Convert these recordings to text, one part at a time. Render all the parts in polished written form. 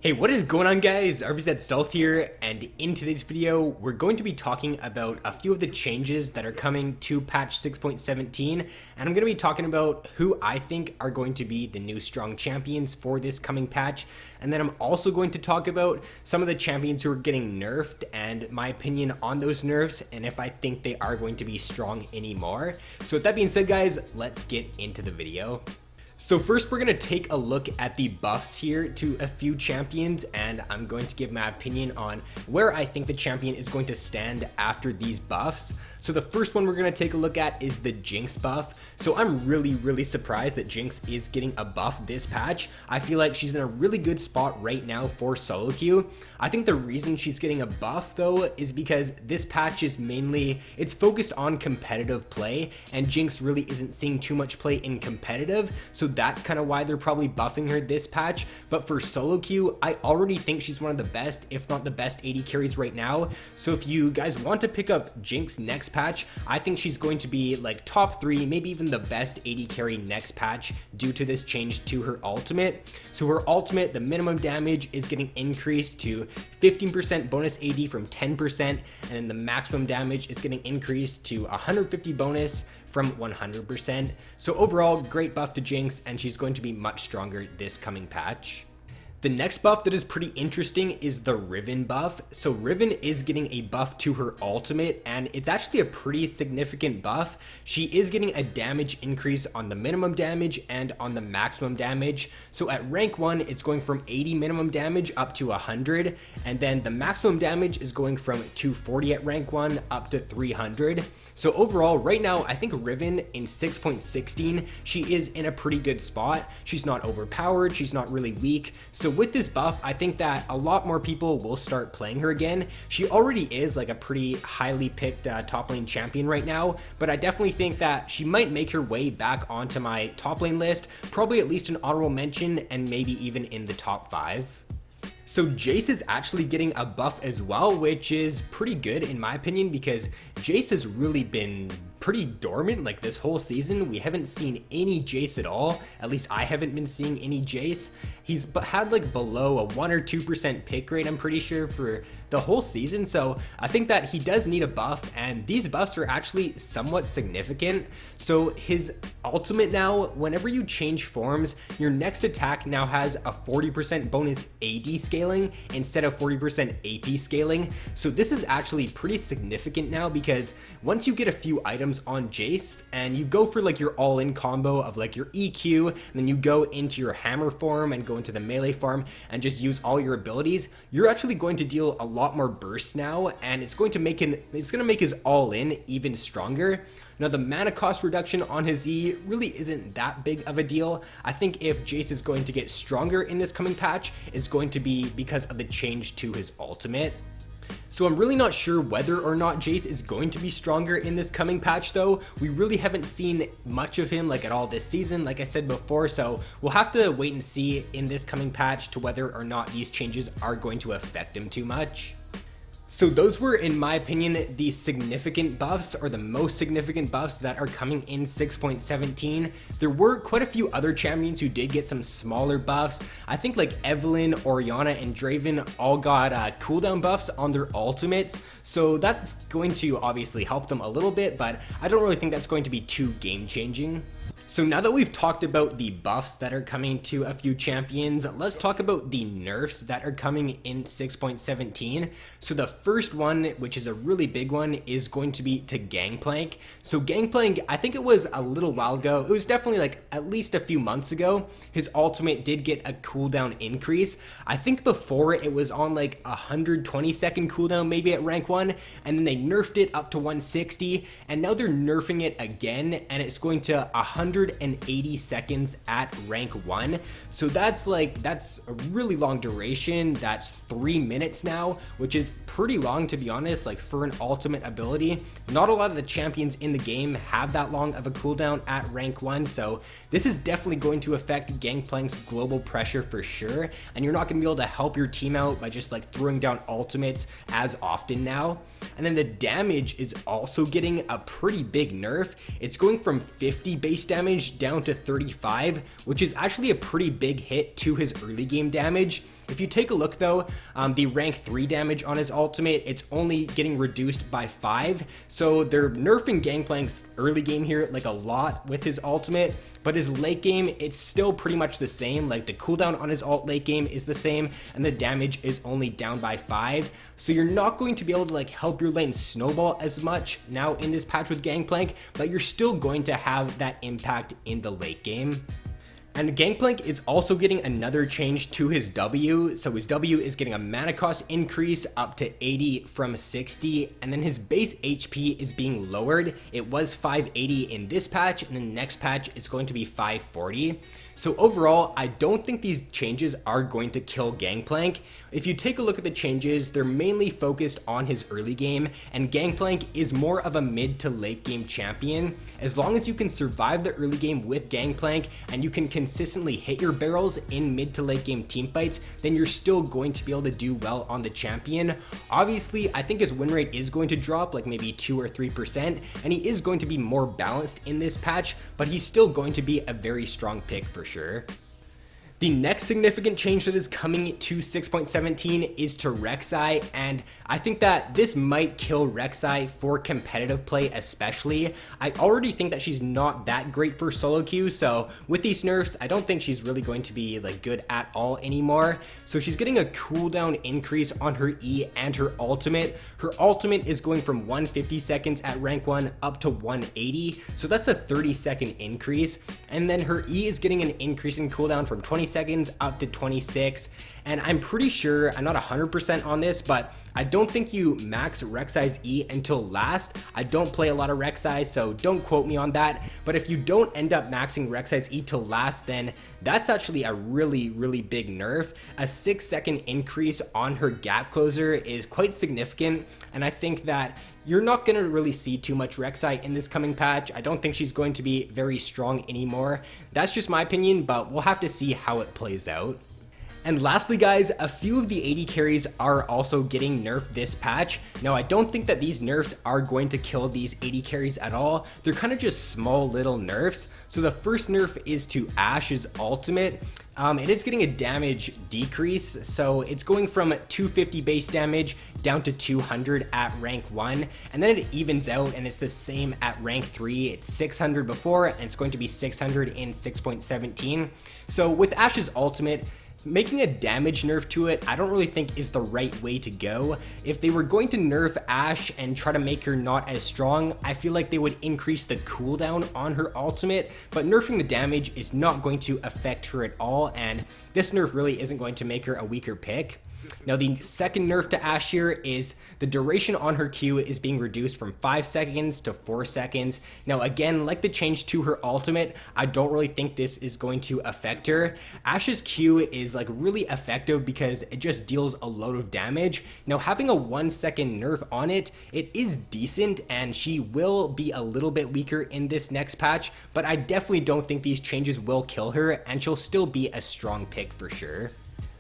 Hey, what is going on guys? RvzStealth here, and in today's video, we're going to be talking about a few of the changes that are coming to patch 6.17, and I'm going to be talking about who I think are going to be the new strong champions for this coming patch, and then I'm also going to talk about some of the champions who are getting nerfed and my opinion on those nerfs, and if I think they are going to be strong anymore. So with that being said guys, let's get into the video. So first we're going to take a look at the buffs here to a few champions, and I'm going to give my opinion on where I think the champion is going to stand after these buffs. So the first one we're going to take a look at is the Jinx buff. So I'm really surprised that Jinx is getting a buff this patch. I feel like she's in a really good spot right now for solo queue. I think the reason she's getting a buff though is because this patch is mainly, it's focused on competitive play, and Jinx really isn't seeing too much play in competitive, so that's kind of why they're probably buffing her this patch. But for solo queue, I already think she's one of the best, if not the best AD carries right now. So if you guys want to pick up Jinx next patch, I think she's going to be like top 3, maybe even the best AD carry next patch due to this change to her ultimate. So her ultimate, the minimum damage is getting increased to 15% bonus AD from 10%, and then the maximum damage is getting increased to 150 bonus from 100%. So overall, great buff to Jinx, and she's going to be much stronger this coming patch. The next buff that is pretty interesting is the Riven buff. So Riven is getting a buff to her ultimate, and it's actually a pretty significant buff. She is getting a damage increase on the minimum damage and on the maximum damage. So at rank 1, it's going from 80 minimum damage up to 100, and then the maximum damage is going from 240 at rank 1 up to 300. So overall, right now, I think Riven in 6.16, she is in a pretty good spot. She's not overpowered, she's not really weak. So with this buff, I think that a lot more people will start playing her again. She already is like a pretty highly picked top lane champion right now, but I definitely think that she might make her way back onto my top lane list, probably at least an honorable mention, and maybe even in the top 5. So Jace is actually getting a buff as well, which is pretty good in my opinion, because Jace has really been pretty dormant like this whole season. We haven't seen any Jace at all. At least I haven't been seeing any Jace. He's had like below a 1 or 2% pick rate, I'm pretty sure, for the whole season. So I think that he does need a buff, and these buffs are actually somewhat significant. So his ultimate now, whenever you change forms, your next attack now has a 40% bonus AD scaling instead of 40% AP scaling. So this is actually pretty significant now, because once you get a few items on Jace and you go for like your all-in combo of like your EQ, and then you go into your hammer form and go into the melee farm and just use all your abilities, you're actually going to deal a lot more burst now, and it's going to make his all-in even stronger. Now the mana cost reduction on his E really isn't that big of a deal. I think if Jace is going to get stronger in this coming patch, it's going to be because of the change to his ultimate. So I'm really not sure whether or not Jace is going to be stronger in this coming patch though. We really haven't seen much of him like at all this season, like I said before, so we'll have to wait and see in this coming patch to whether or not these changes are going to affect him too much. So those were, in my opinion, the significant buffs, or the most significant buffs that are coming in 6.17. There were quite a few other champions who did get some smaller buffs. I think like Evelynn, Orianna, and Draven all got cooldown buffs on their ultimates. So that's going to obviously help them a little bit, but I don't really think that's going to be too game changing. So now that we've talked about the buffs that are coming to a few champions, let's talk about the nerfs that are coming in 6.17. So the first one, which is a really big one, is going to be to Gangplank. So Gangplank, I think it was a little while ago, it was definitely like at least a few months ago, his ultimate did get a cooldown increase. I think before it was on like 120-second cooldown maybe at rank 1, and then they nerfed it up to 160, and now they're nerfing it again, and it's going to 180 seconds at rank 1. So that's a really long duration. That's 3 minutes now, which is pretty long to be honest, like for an ultimate ability. Not a lot of the champions in the game have that long of a cooldown at rank 1, so this is definitely going to affect Gangplank's global pressure for sure, and you're not going to be able to help your team out by just like throwing down ultimates as often now. And then the damage is also getting a pretty big nerf. It's going from 50 base base damage down to 35, which is actually a pretty big hit to his early game damage. If you take a look though, the rank 3 damage on his ultimate, it's only getting reduced by 5. So they're nerfing Gangplank's early game here like a lot with his ultimate, but his late game, it's still pretty much the same. Like the cooldown on his ult late game is the same and the damage is only down by 5. So you're not going to be able to like help your lane snowball as much now in this patch with Gangplank, but you're still going to have that impact in the late game. And Gangplank is also getting another change to his W. So his W is getting a mana cost increase up to 80 from 60. And then his base HP is being lowered. It was 580 in this patch, and then the next patch it's going to be 540. So overall, I don't think these changes are going to kill Gangplank. If you take a look at the changes, they're mainly focused on his early game, and Gangplank is more of a mid to late game champion. As long as you can survive the early game with Gangplank and you can consistently hit your barrels in mid to late game team fights, then you're still going to be able to do well on the champion. Obviously, I think his win rate is going to drop like maybe 2 or 3%, and he is going to be more balanced in this patch, but he's still going to be a very strong pick for sure. The next significant change that is coming to 6.17 is to Reksai, and I think that this might kill Reksai for competitive play especially. I already think that she's not that great for solo queue, so with these nerfs, I don't think she's really going to be like good at all anymore. So she's getting a cooldown increase on her E and her ultimate. Her ultimate is going from 150 seconds at rank 1 up to 180, so that's a 30-second increase. And then her E is getting an increase in cooldown from 20 seconds up to 26, and I'm pretty sure, I'm not 100% on this, but I don't think you max Reksai's E until last. I don't play a lot of Reksai, so don't quote me on that, but if you don't end up maxing Reksai's E till last, then that's actually a really big nerf. A 6-second increase on her gap closer is quite significant, and I think that you're not going to really see too much Reksai in this coming patch. I don't think she's going to be very strong anymore. That's just my opinion, but we'll have to see how it plays out. And lastly guys, a few of the AD carries are also getting nerfed this patch. Now I don't think that these nerfs are going to kill these AD carries at all. They're kind of just small little nerfs. So the first nerf is to Ashe's ultimate. It is getting a damage decrease, so it's going from 250 base damage down to 200 at rank 1, and then it evens out and it's the same at rank 3. It's 600 before and it's going to be 600 in 6.17. So with Ashe's ultimate, making a damage nerf to it, I don't really think is the right way to go. If they were going to nerf Ashe and try to make her not as strong, I feel like they would increase the cooldown on her ultimate, but nerfing the damage is not going to affect her at all, and this nerf really isn't going to make her a weaker pick. Now the second nerf to Ashe here is the duration on her Q is being reduced from 5 seconds to 4 seconds. Now again, like the change to her ultimate, I don't really think this is going to affect her. Ashe's Q is like really effective because it just deals a load of damage. Now having a 1 second nerf on it, it is decent and she will be a little bit weaker in this next patch, but I definitely don't think these changes will kill her and she'll still be a strong pick for sure.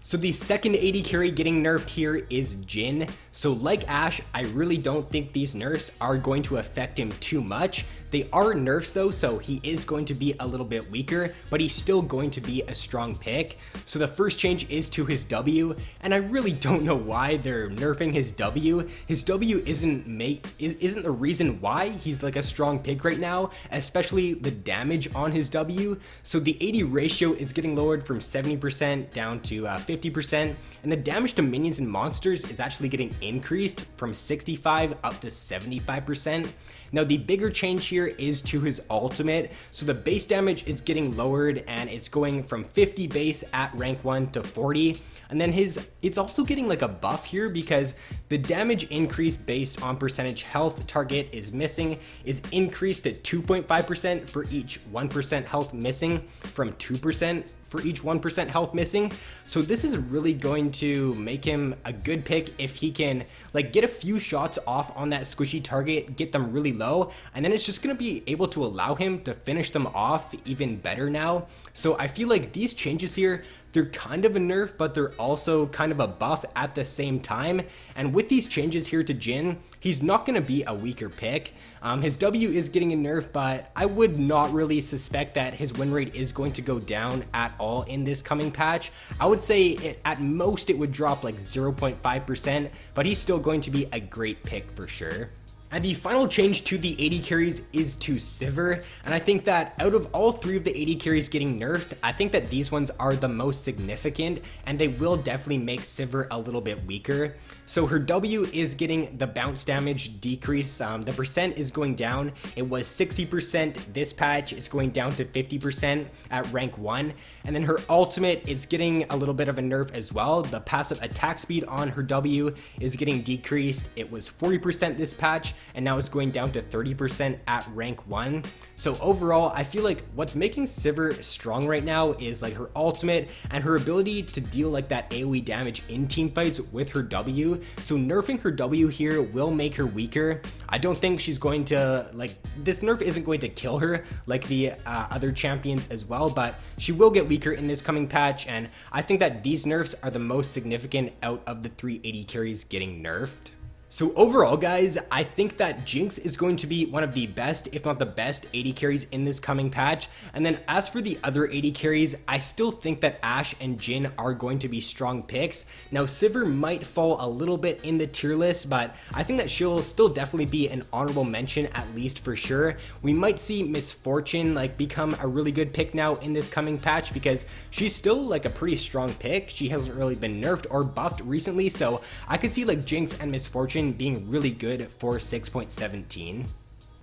So the second AD carry getting nerfed here is Jhin. So like Ashe, I really don't think these nerfs are going to affect him too much. They are nerfs though, so he is going to be a little bit weaker, but he's still going to be a strong pick. So the first change is to his W, and I really don't know why they're nerfing his W. His W isn't the reason why he's like a strong pick right now, especially the damage on his W. So the AD ratio is getting lowered from 70% down to 50%, and the damage to minions and monsters is actually getting increased from 65 up to 75%. Now the bigger change here is to his ultimate. So the base damage is getting lowered and it's going from 50 base at rank 1 to 40. And then it's also getting like a buff here because the damage increase based on percentage health target is missing is increased to 2.5% for each 1% health missing from 2% for each 1% health missing. So this is really going to make him a good pick if he can like get a few shots off on that squishy target, get them really low, and then it's just going to be able to allow him to finish them off even better now. So I feel like these changes here, they're kind of a nerf, but they're also kind of a buff at the same time. And with these changes here to Jhin, he's not going to be a weaker pick. His W is getting a nerf, but I would not really suspect that his win rate is going to go down at all in this coming patch. I would say at most it would drop like 0.5%, but he's still going to be a great pick for sure. And the final change to the AD carries is to Sivir, and I think that out of all 3 of the AD carries getting nerfed, I think that these ones are the most significant, and they will definitely make Sivir a little bit weaker. So her W is getting the bounce damage decrease, the percent is going down. It was 60% this patch, it's going down to 50% at rank 1, and then her ultimate is getting a little bit of a nerf as well. The passive attack speed on her W is getting decreased. It was 40% this patch, and now it's going down to 30% at rank 1. So overall, I feel like what's making Sivir strong right now is like her ultimate and her ability to deal like that AoE damage in teamfights with her W. So nerfing her W here will make her weaker. I don't think she's going to, like, this nerf isn't going to kill her like the other champions as well, but she will get weaker in this coming patch, and I think that these nerfs are the most significant out of the 3 AD carries getting nerfed. So overall, guys, I think that Jinx is going to be one of the best, if not the best, AD carries in this coming patch. And then as for the other AD carries, I still think that Ashe and Jhin are going to be strong picks. Now, Sivir might fall a little bit in the tier list, but I think that she'll still definitely be an honorable mention, at least for sure. We might see Miss Fortune like become a really good pick now in this coming patch, because she's still like a pretty strong pick. She hasn't really been nerfed or buffed recently, so I could see like Jinx and Miss Fortune being really good for 6.17.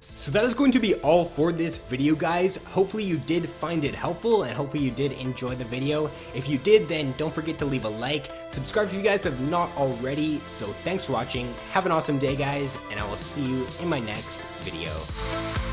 So that is going to be all for this video, guys. Hopefully you did find it helpful, and hopefully you did enjoy the video. If you did, then don't forget to leave a like, subscribe if you guys have not already. So thanks for watching, have an awesome day, guys, and I will see you in my next video.